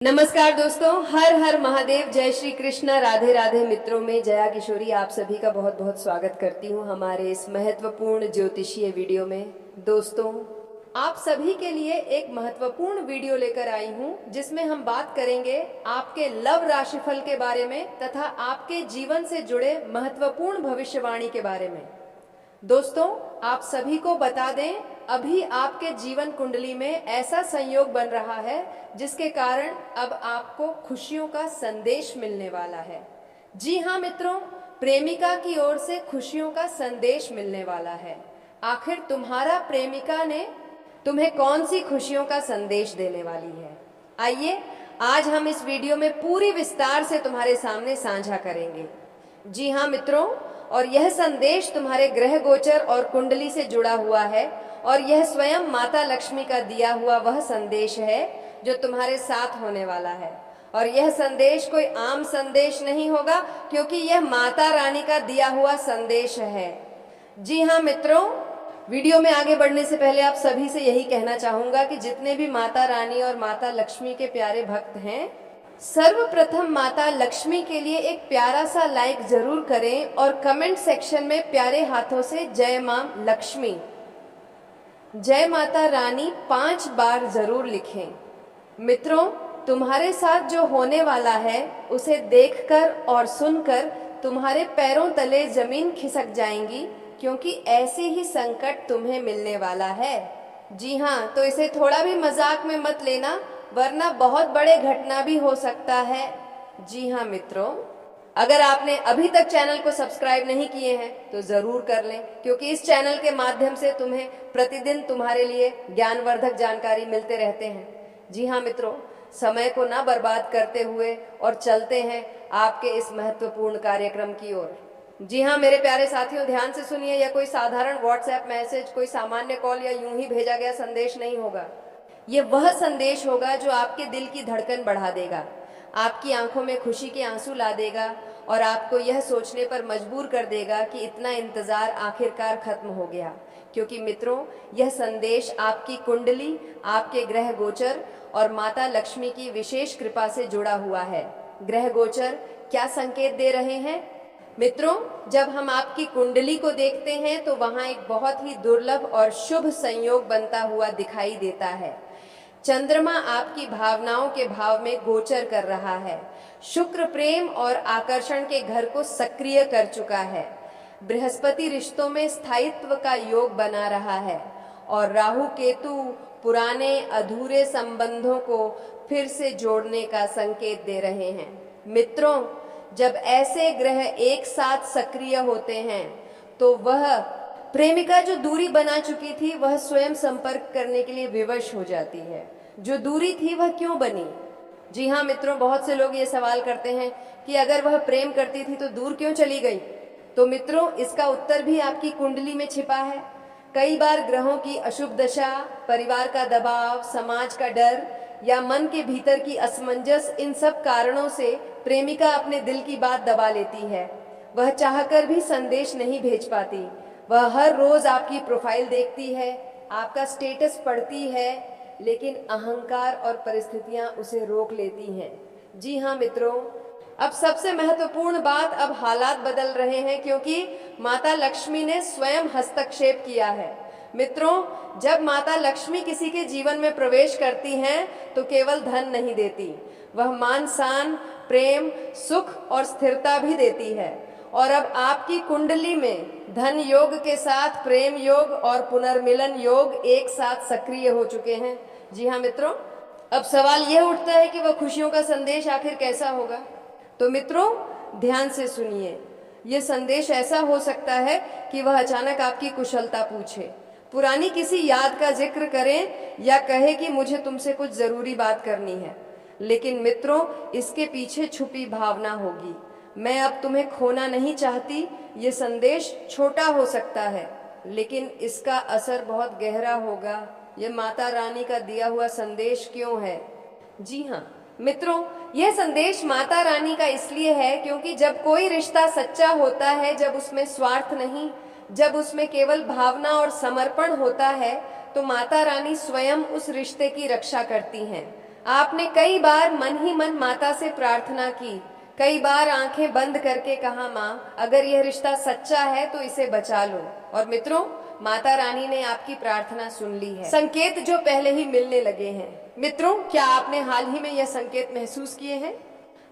नमस्कार दोस्तों, हर हर महादेव, जय श्री कृष्ण, राधे राधे। मित्रों में जया किशोरी आप सभी का बहुत बहुत स्वागत करती हूँ हमारे इस महत्वपूर्ण ज्योतिषीय वीडियो में। दोस्तों, आप सभी के लिए एक महत्वपूर्ण वीडियो लेकर आई हूँ जिसमें हम बात करेंगे आपके लव राशिफल के बारे में तथा आपके जीवन से जुड़े महत्वपूर्ण भविष्यवाणी के बारे में। दोस्तों, आप सभी को बता दें, अभी आपके जीवन कुंडली में ऐसा संयोग बन रहा है जिसके कारण अब आपको खुशियों का संदेश मिलने वाला है। जी हाँ मित्रों, प्रेमिका की ओर से खुशियों का संदेश मिलने वाला है। आखिर तुम्हारा प्रेमिका ने तुम्हें कौन सी खुशियों का संदेश देने वाली है? आइए आज हम इस वीडियो में पूरी विस्तार से तुम्हारे सामने साझा करेंगे। जी हाँ मित्रों, और यह संदेश तुम्हारे ग्रह गोचर और कुंडली से जुड़ा हुआ है और यह स्वयं माता लक्ष्मी का दिया हुआ वह संदेश है जो तुम्हारे साथ होने वाला है। और यह संदेश कोई आम संदेश नहीं होगा क्योंकि यह माता रानी का दिया हुआ संदेश है। जी हाँ मित्रों, वीडियो में आगे बढ़ने से पहले आप सभी से यही कहना चाहूंगा कि जितने भी माता रानी और माता लक्ष्मी के प्यारे भक्त हैं, सर्वप्रथम माता लक्ष्मी के लिए एक प्यारा सा लाइक जरूर करें और कमेंट सेक्शन में प्यारे हाथों से जय मां लक्ष्मी, जय माता रानी 5 बार जरूर लिखें। मित्रों, तुम्हारे साथ जो होने वाला है उसे देखकर और सुनकर तुम्हारे पैरों तले जमीन खिसक जाएंगी क्योंकि ऐसे ही संकट तुम्हें मिलने वाला है। जी हाँ, तो इसे थोड़ा भी मजाक में मत लेना, वरना बहुत बड़े घटना भी हो सकता है। जी हाँ मित्रों, अगर आपने अभी तक चैनल को सब्सक्राइब नहीं किए हैं तो जरूर कर लें क्योंकि इस चैनल के माध्यम से तुम्हें प्रतिदिन तुम्हारे लिए ज्ञानवर्धक जानकारी मिलते रहते हैं। जी हाँ मित्रों, समय को ना बर्बाद करते हुए और चलते हैं आपके इस महत्वपूर्ण कार्यक्रम की ओर। जी हाँ मेरे प्यारे साथियों, ध्यान से सुनिए, यह कोई साधारण व्हाट्सएप मैसेज, कोई सामान्य कॉल या यूं ही भेजा गया संदेश नहीं होगा। ये वह संदेश होगा जो आपके दिल की धड़कन बढ़ा देगा, आपकी आंखों में खुशी के आंसू ला देगा और आपको यह सोचने पर मजबूर कर देगा कि इतना इंतजार आखिरकार खत्म हो गया। क्योंकि मित्रों, यह संदेश आपकी कुंडली, आपके ग्रह गोचर और माता लक्ष्मी की विशेष कृपा से जुड़ा हुआ है। ग्रह गोचर क्या संकेत दे रहे हैं? मित्रों, जब हम आपकी कुंडली को देखते हैं तो वहां एक बहुत ही दुर्लभ और शुभ संयोग बनता हुआ दिखाई देता है। चंद्रमा आपकी भावनाओं के भाव में गोचर कर रहा है। शुक्र प्रेम और आकर्षण के घर को सक्रिय कर चुका है। बृहस्पति रिश्तों में स्थायित्व का योग बना रहा है और राहु केतु पुराने अधूरे संबंधों को फिर से जोड़ने का संकेत दे रहे हैं। मित्रों, जब ऐसे ग्रह एक साथ सक्रिय होते हैं तो वह प्रेमिका जो दूरी बना चुकी थी वह स्वयं संपर्क करने के लिए विवश हो जाती है। जो दूरी थी वह क्यों बनी? जी हाँ मित्रों, बहुत से लोग ये सवाल करते हैं कि अगर वह प्रेम करती थी तो दूर क्यों चली गई? तो मित्रों, इसका उत्तर भी आपकी कुंडली में छिपा है। कई बार ग्रहों की अशुभ दशा, परिवार का दबाव, समाज का डर या मन के भीतर की असमंजस, इन सब कारणों से प्रेमिका अपने दिल की बात दबा लेती है। वह चाहकर भी संदेश नहीं भेज पाती। वह हर रोज आपकी प्रोफाइल देखती है, आपका स्टेटस पढ़ती है, लेकिन अहंकार और परिस्थितियां उसे रोक लेती हैं। जी हाँ मित्रों, अब सबसे महत्वपूर्ण बात, अब हालात बदल रहे हैं क्योंकि माता लक्ष्मी ने स्वयं हस्तक्षेप किया है। मित्रों, जब माता लक्ष्मी किसी के जीवन में प्रवेश करती हैं तो केवल धन नहीं देती, वह मान सम्मान, प्रेम, सुख और स्थिरता भी देती है। और अब आपकी कुंडली में धन योग के साथ प्रेम योग और पुनर्मिलन योग एक साथ सक्रिय हो चुके हैं। जी हाँ मित्रों, अब सवाल यह उठता है कि वह खुशियों का संदेश आखिर कैसा होगा? तो मित्रों, ध्यान से सुनिए, यह संदेश ऐसा हो सकता है कि वह अचानक आपकी कुशलता पूछे, पुरानी किसी याद का जिक्र करें या कहे कि मुझे तुमसे कुछ जरूरी बात करनी है। लेकिन मित्रों, इसके पीछे छुपी भावना होगी, मैं अब तुम्हें खोना नहीं चाहती। ये संदेश छोटा हो सकता है लेकिन इसका असर बहुत गहरा होगा। ये माता रानी का दिया हुआ संदेश क्यों है? जी हाँ मित्रों, यह संदेश माता रानी का इसलिए है क्योंकि जब कोई रिश्ता सच्चा होता है, जब उसमें स्वार्थ नहीं, जब उसमें केवल भावना और समर्पण होता है, तो माता रानी स्वयं उस रिश्ते की रक्षा करती हैं। आपने कई बार मन ही मन माता से प्रार्थना की, कई बार आंखें बंद करके कहा, माँ अगर यह रिश्ता सच्चा है तो इसे बचा लो। और मित्रों, माता रानी ने आपकी प्रार्थना सुन ली है। संकेत जो पहले ही मिलने लगे हैं। मित्रों, क्या आपने हाल ही में यह संकेत महसूस किए हैं?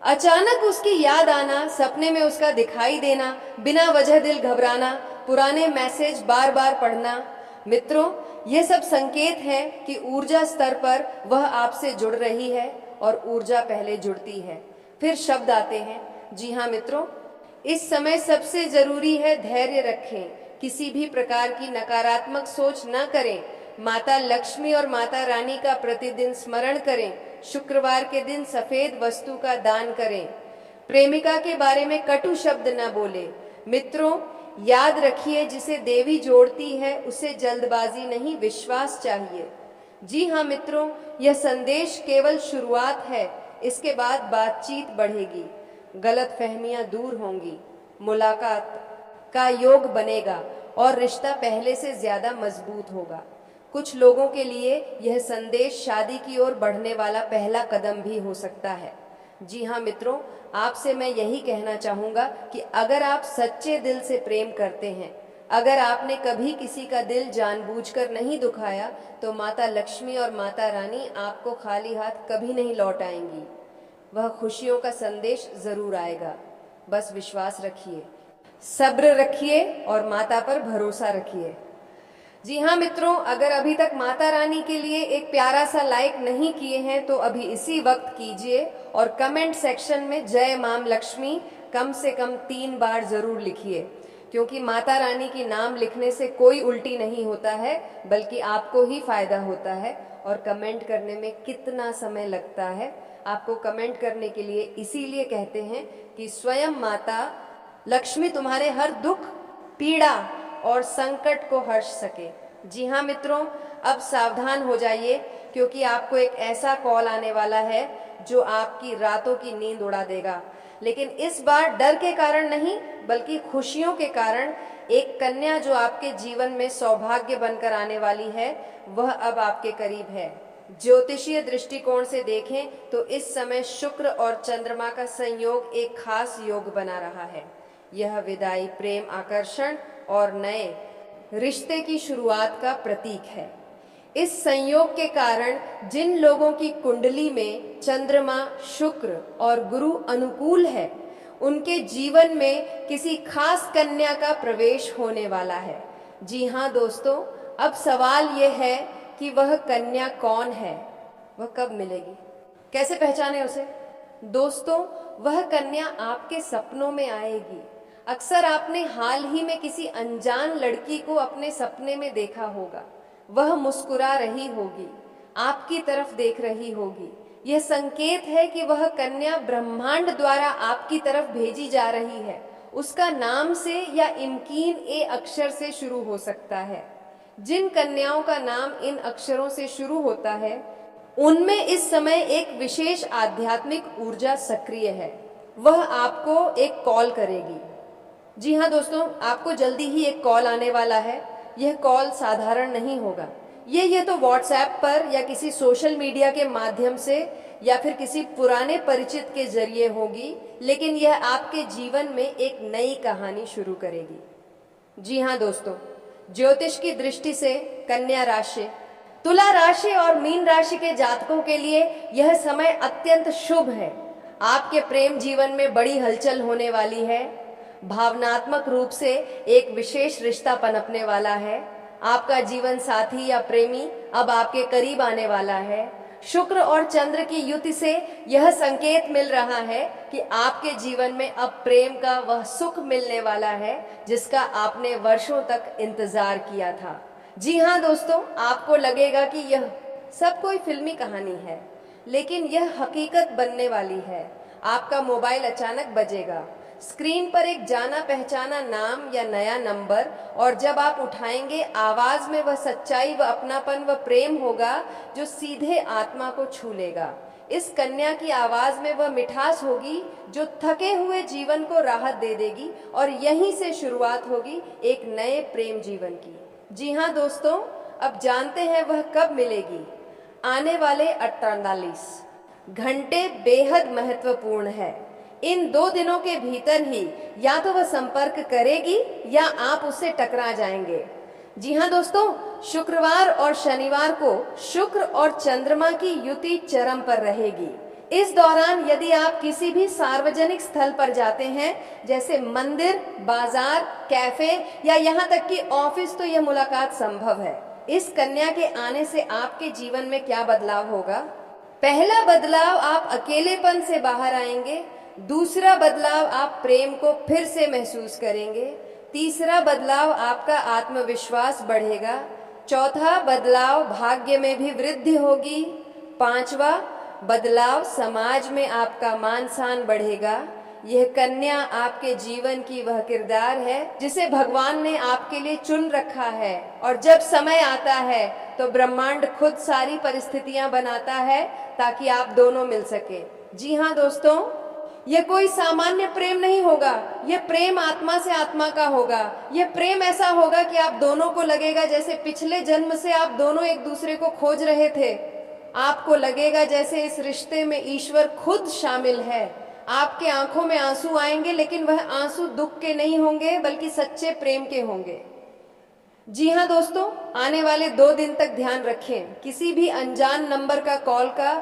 अचानक उसकी याद आना, सपने में उसका दिखाई देना, बिना वजह दिल घबराना, पुराने मैसेज बार बार पढ़ना। मित्रों, ये सब संकेत हैं कि ऊर्जा स्तर पर वह आपसे जुड़ रही है और ऊर्जा पहले जुड़ती है, फिर शब्द आते हैं। जी हाँ मित्रों, इस समय सबसे जरूरी है धैर्य रखें, किसी भी प्रकार की नकारात्मक सोच न करें। माता लक्ष्मी और माता रानी का प्रतिदिन स्मरण करें। शुक्रवार के दिन सफेद वस्तु का दान करें। प्रेमिका के बारे में कटु शब्द न बोले। मित्रों, याद रखिए, जिसे देवी जोड़ती है उसे जल्दबाजी नहीं, विश्वास चाहिए। जी हाँ मित्रों, यह संदेश केवल शुरुआत है, इसके बाद बातचीत बढ़ेगी, गलतफहमियां दूर होंगी, मुलाकात का योग बनेगा और रिश्ता पहले से ज्यादा मजबूत होगा। कुछ लोगों के लिए यह संदेश शादी की ओर बढ़ने वाला पहला कदम भी हो सकता है। जी हाँ मित्रों, आपसे मैं यही कहना चाहूँगा कि अगर आप सच्चे दिल से प्रेम करते हैं, अगर आपने कभी किसी का दिल जानबूझकर नहीं दुखाया, तो माता लक्ष्मी और माता रानी आपको खाली हाथ कभी नहीं लौट आएंगी। वह खुशियों का संदेश जरूर आएगा। बस विश्वास रखिए, सब्र रखिए और माता पर भरोसा रखिए। जी हाँ मित्रों, अगर अभी तक माता रानी के लिए एक प्यारा सा लाइक नहीं किए हैं तो अभी इसी वक्त कीजिए और कमेंट सेक्शन में जय मां लक्ष्मी कम से कम 3 बार जरूर लिखिए, क्योंकि माता रानी की नाम लिखने से कोई उल्टी नहीं होता है, बल्कि आपको ही फायदा होता है। और कमेंट करने में कितना समय लगता है, आपको कमेंट करने के लिए इसीलिए कहते हैं कि स्वयं माता लक्ष्मी तुम्हारे हर दुख, पीड़ा और संकट को हर्ष सके। जी हाँ मित्रों, अब सावधान हो जाइए, क्योंकि आपको एक ऐसा कॉल आने वाला है जो आपकी रातों की नींद उड़ा देगा। लेकिन इस बार डर के कारण नहीं, बल्कि खुशियों के कारण। एक कन्या जो आपके जीवन में सौभाग्य बनकर आने वाली है, वह अब आपके करीब है। ज्योतिषीय दृष्टिकोण से देखें तो इस समय शुक्र और चंद्रमा का संयोग एक खास योग बना रहा है। यह विदाई, प्रेम, आकर्षण और नए रिश्ते की शुरुआत का प्रतीक है। इस संयोग के कारण जिन लोगों की कुंडली में चंद्रमा, शुक्र और गुरु अनुकूल है, उनके जीवन में किसी खास कन्या का प्रवेश होने वाला है। जी हाँ दोस्तों, अब सवाल यह है कि वह कन्या कौन है, वह कब मिलेगी, कैसे पहचाने उसे? दोस्तों, वह कन्या आपके सपनों में आएगी। अक्सर आपने हाल ही में किसी अनजान लड़की को अपने सपने में देखा होगा। वह मुस्कुरा रही होगी, आपकी तरफ देख रही होगी। यह संकेत है कि वह कन्या ब्रह्मांड द्वारा आपकी तरफ भेजी जा रही है। उसका नाम से या इमकीन ए अक्षर से शुरू हो सकता है। जिन कन्याओं का नाम इन अक्षरों से शुरू होता है, उनमें इस समय एक विशेष आध्यात्मिक ऊर्जा सक्रिय है। वह आपको एक कॉल करेगी। जी हाँ दोस्तों, आपको जल्दी ही एक कॉल आने वाला है। यह कॉल साधारण नहीं होगा। ये तो व्हाट्सएप पर या किसी सोशल मीडिया के माध्यम से या फिर किसी पुराने परिचित के जरिए होगी, लेकिन यह आपके जीवन में एक नई कहानी शुरू करेगी। जी हाँ दोस्तों, ज्योतिष की दृष्टि से कन्या राशि, तुला राशि और मीन राशि के जातकों के लिए यह समय अत्यंत शुभ है। आपके प्रेम जीवन में बड़ी हलचल होने वाली है। भावनात्मक रूप से एक विशेष रिश्ता पनपने वाला है। आपका जीवन साथी या प्रेमी अब आपके करीब आने वाला है। शुक्र और चंद्र की युति से यह संकेत मिल रहा है कि आपके जीवन में अब प्रेम का वह सुख मिलने वाला है जिसका आपने वर्षों तक इंतजार किया था। जी हाँ दोस्तों, आपको लगेगा कि यह सब कोई फिल्मी कहानी है, लेकिन यह हकीकत बनने वाली है। आपका मोबाइल अचानक बजेगा, स्क्रीन पर एक जाना पहचाना नाम या नया नंबर, और जब आप उठाएंगे, आवाज में वह सच्चाई, व अपनापन, व प्रेम होगा जो सीधे आत्मा को छू लेगा। इस कन्या की आवाज में वह मिठास होगी जो थके हुए जीवन को राहत दे देगी, और यहीं से शुरुआत होगी एक नए प्रेम जीवन की। जी हाँ दोस्तों, अब जानते हैं वह कब मिलेगी। आने वाले 48 घंटे बेहद महत्वपूर्ण है। इन 2 दिनों के भीतर ही या तो वह संपर्क करेगी या आप उससे टकरा जाएंगे। जी हाँ दोस्तों, शुक्रवार और शनिवार को शुक्र और चंद्रमा की युति चरम पर रहेगी। इस दौरान यदि आप किसी भी सार्वजनिक स्थल पर जाते हैं, जैसे मंदिर, बाजार, कैफे या यहाँ तक कि ऑफिस, तो यह मुलाकात संभव है। इस कन्या के आने से आपके जीवन में क्या बदलाव होगा? पहला बदलाव, आप अकेलेपन से बाहर आएंगे। दूसरा बदलाव, आप प्रेम को फिर से महसूस करेंगे। तीसरा बदलाव, आपका आत्मविश्वास बढ़ेगा। चौथा बदलाव, भाग्य में भी वृद्धि होगी। पांचवा बदलाव, समाज में आपका मान सम्मान बढ़ेगा। यह कन्या आपके जीवन की वह किरदार है जिसे भगवान ने आपके लिए चुन रखा है, और जब समय आता है तो ब्रह्मांड खुद सारी परिस्थितियां बनाता है ताकि आप दोनों मिल सके। जी हाँ दोस्तों, यह कोई सामान्य प्रेम नहीं होगा, यह प्रेम आत्मा से आत्मा का होगा। यह प्रेम ऐसा होगा कि आप दोनों को लगेगा जैसे पिछले जन्म से आप दोनों एक दूसरे को खोज रहे थे। आपको लगेगा जैसे इस रिश्ते में ईश्वर खुद शामिल है। आपके आंखों में आंसू आएंगे, लेकिन वह आंसू दुख के नहीं होंगे बल्कि सच्चे प्रेम के होंगे। जी हाँ दोस्तों, आने वाले 2 दिन तक ध्यान रखें, किसी भी अनजान नंबर का कॉल का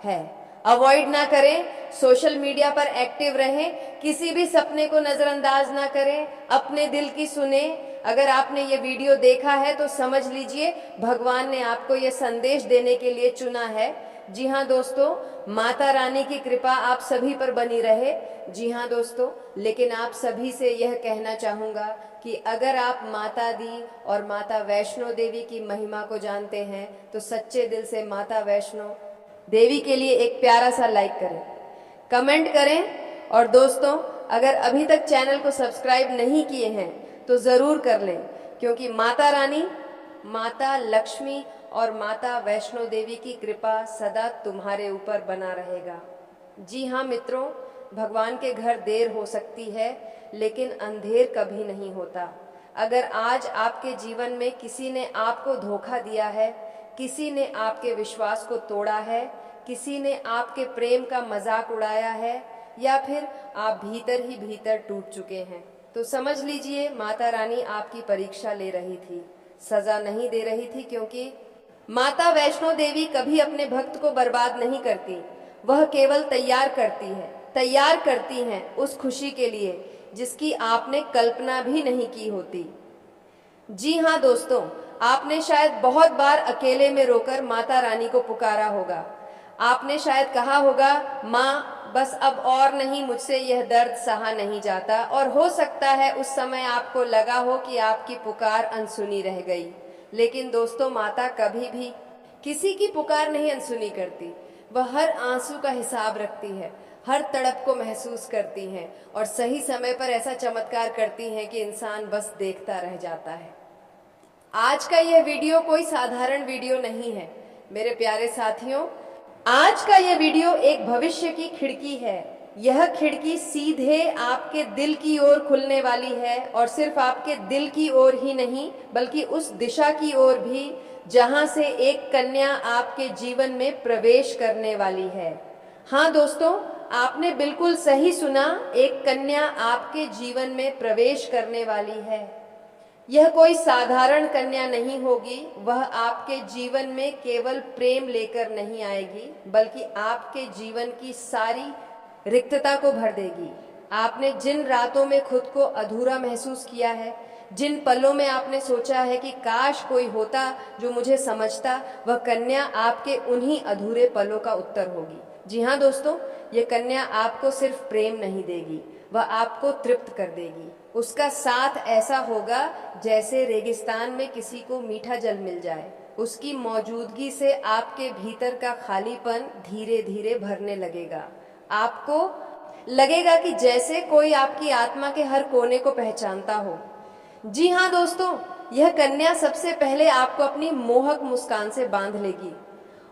है, अवॉइड ना करें। सोशल मीडिया पर एक्टिव रहें, किसी भी सपने को नजरअंदाज ना करें, अपने दिल की सुने। अगर आपने ये वीडियो देखा है तो समझ लीजिए भगवान ने आपको ये संदेश देने के लिए चुना है। जी हाँ दोस्तों, माता रानी की कृपा आप सभी पर बनी रहे। जी हाँ दोस्तों, लेकिन आप सभी से यह कहना चाहूँगा कि अगर आप माता दी और माता वैष्णो देवी की महिमा को जानते हैं तो सच्चे दिल से माता वैष्णो देवी के लिए एक प्यारा सा लाइक करें, कमेंट करें। और दोस्तों, अगर अभी तक चैनल को सब्सक्राइब नहीं किए हैं तो ज़रूर कर लें, क्योंकि माता रानी, माता लक्ष्मी और माता वैष्णो देवी की कृपा सदा तुम्हारे ऊपर बना रहेगा। जी हाँ मित्रों, भगवान के घर देर हो सकती है लेकिन अंधेर कभी नहीं होता। अगर आज आपके जीवन में किसी ने आपको धोखा दिया है, किसी ने आपके विश्वास को तोड़ा है, किसी ने आपके प्रेम का मजाक उड़ाया है, या फिर आप भीतर ही भीतर टूट चुके हैं, तो समझ लीजिए माता रानी आपकी परीक्षा ले रही थी, सजा नहीं दे रही थी। क्योंकि माता वैष्णो देवी कभी अपने भक्त को बर्बाद नहीं करती, वह केवल तैयार करती हैं उस खुशी के लिए जिसकी आपने कल्पना भी नहीं की होती। जी हाँ दोस्तों, आपने शायद बहुत बार अकेले में रोकर माता रानी को पुकारा होगा। आपने शायद कहा होगा, माँ बस अब और नहीं, मुझसे यह दर्द सहा नहीं जाता। और हो सकता है उस समय आपको लगा हो कि आपकी पुकार अनसुनी रह गई। लेकिन दोस्तों, माता कभी भी किसी की पुकार नहीं अनसुनी करती। वह हर आंसू का हिसाब रखती है, हर तड़प को महसूस करती हैं और सही समय पर ऐसा चमत्कार करती हैं कि इंसान बस देखता रह जाता है। आज का यह वीडियो कोई साधारण वीडियो नहीं है मेरे प्यारे साथियों। आज का यह वीडियो एक भविष्य की खिड़की है। यह खिड़की सीधे आपके दिल की ओर खुलने वाली है, और सिर्फ आपके दिल की ओर ही नहीं बल्कि उस दिशा की ओर भी जहां से एक कन्या आपके जीवन में प्रवेश करने वाली है। हाँ दोस्तों, आपने बिल्कुल सही सुना, एक कन्या आपके जीवन में प्रवेश करने वाली है। यह कोई साधारण कन्या नहीं होगी, वह आपके जीवन में केवल प्रेम लेकर नहीं आएगी बल्कि आपके जीवन की सारी रिक्तता को भर देगी। आपने जिन रातों में खुद को अधूरा महसूस किया है, जिन पलों में आपने सोचा है कि काश कोई होता जो मुझे समझता, वह कन्या आपके उन्हीं अधूरे पलों का उत्तर होगी। जी हाँ दोस्तों, ये कन्या आपको सिर्फ प्रेम नहीं देगी, वह आपको तृप्त कर देगी। उसका साथ ऐसा होगा जैसे रेगिस्तान में किसी को मीठा जल मिल जाए। उसकी मौजूदगी से आपके भीतर का खालीपन धीरे धीरे भरने लगेगा। आपको लगेगा कि जैसे कोई आपकी आत्मा के हर कोने को पहचानता हो। जी हाँ दोस्तों, यह कन्या सबसे पहले आपको अपनी मोहक मुस्कान से बांध लेगी।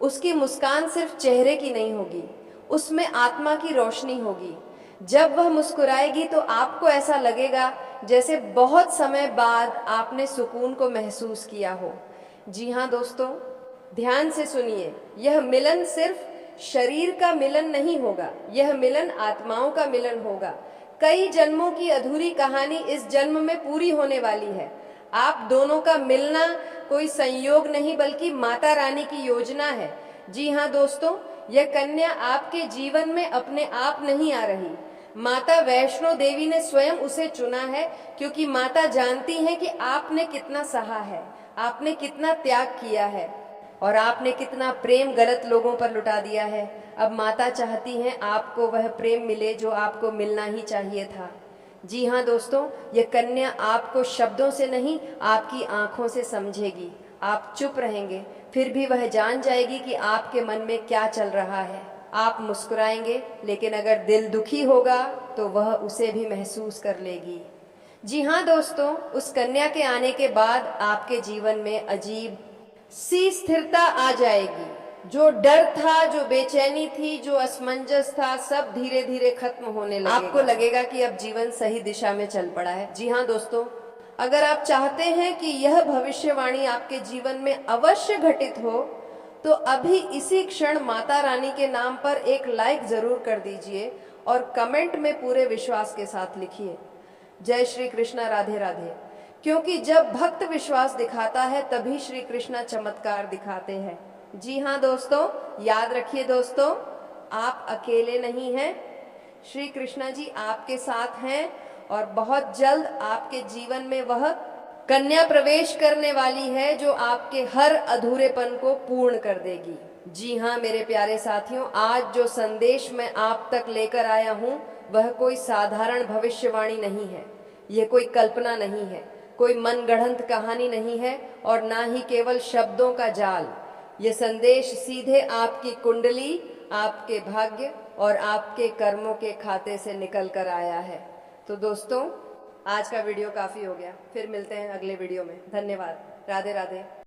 उसकी मुस्कान सिर्फ चेहरे की नहीं होगी, उसमें आत्मा की रोशनी होगी। जब वह मुस्कुराएगी तो आपको ऐसा लगेगा जैसे बहुत समय बाद आपने सुकून को महसूस किया हो। जी हाँ दोस्तों, ध्यान से सुनिए, यह मिलन सिर्फ शरीर का मिलन नहीं होगा, यह मिलन आत्माओं का मिलन होगा। कई जन्मों की अधूरी कहानी इस जन्म में पूरी होने वाली है। आप दोनों का मिलना कोई संयोग नहीं बल्कि माता रानी की योजना है। जी हाँ दोस्तों, यह कन्या आपके जीवन में अपने आप नहीं आ रही, माता वैष्णो देवी ने स्वयं उसे चुना है, क्योंकि माता जानती है कि आपने कितना सहा है, आपने कितना त्याग किया है और आपने कितना प्रेम गलत लोगों पर लुटा दिया है। अब माता चाहती हैं आपको वह प्रेम मिले जो आपको मिलना ही चाहिए था। जी हाँ दोस्तों, यह कन्या आपको शब्दों से नहीं, आपकी आंखों से समझेगी। आप चुप रहेंगे, फिर भी वह जान जाएगी कि आपके मन में क्या चल रहा है। आप मुस्कुराएंगे, लेकिन अगर दिल दुखी होगा तो वह उसे भी महसूस कर लेगी। जी हाँ दोस्तों, उस कन्या के आने के बाद आपके जीवन में अजीब सी स्थिरता आ जाएगी। जो डर था, जो बेचैनी थी, जो असमंजस था, सब धीरे धीरे खत्म होने लगेगा। आपको लगेगा कि अब जीवन सही दिशा में चल पड़ा है। जी हाँ दोस्तों, अगर आप चाहते हैं कि यह भविष्यवाणी आपके जीवन में अवश्य घटित हो, तो अभी इसी क्षण माता रानी के नाम पर एक लाइक जरूर कर दीजिए और कमेंट में पूरे विश्वास के साथ लिखिए, जय श्री कृष्णा, राधे राधे। क्योंकि जब भक्त विश्वास दिखाता है तभी श्री कृष्णा चमत्कार दिखाते हैं। जी हाँ दोस्तों, याद रखिए दोस्तों, आप अकेले नहीं हैं। श्री कृष्णा जी आपके साथ हैं और बहुत जल्द आपके जीवन में वह कन्या प्रवेश करने वाली है जो आपके हर अधूरेपन को पूर्ण कर देगी। जी हाँ मेरे प्यारे साथियों, आज जो संदेश मैं आप तक लेकर आया हूँ वह कोई साधारण भविष्यवाणी नहीं है, यह कोई कल्पना नहीं है, कोई मनगढ़ंत कहानी नहीं है और ना ही केवल शब्दों का जाल। ये संदेश सीधे आपकी कुंडली, आपके भाग्य और आपके कर्मों के खाते से निकल कर आया है। तो दोस्तों, आज का वीडियो काफ़ी हो गया, फिर मिलते हैं अगले वीडियो में। धन्यवाद, राधे राधे।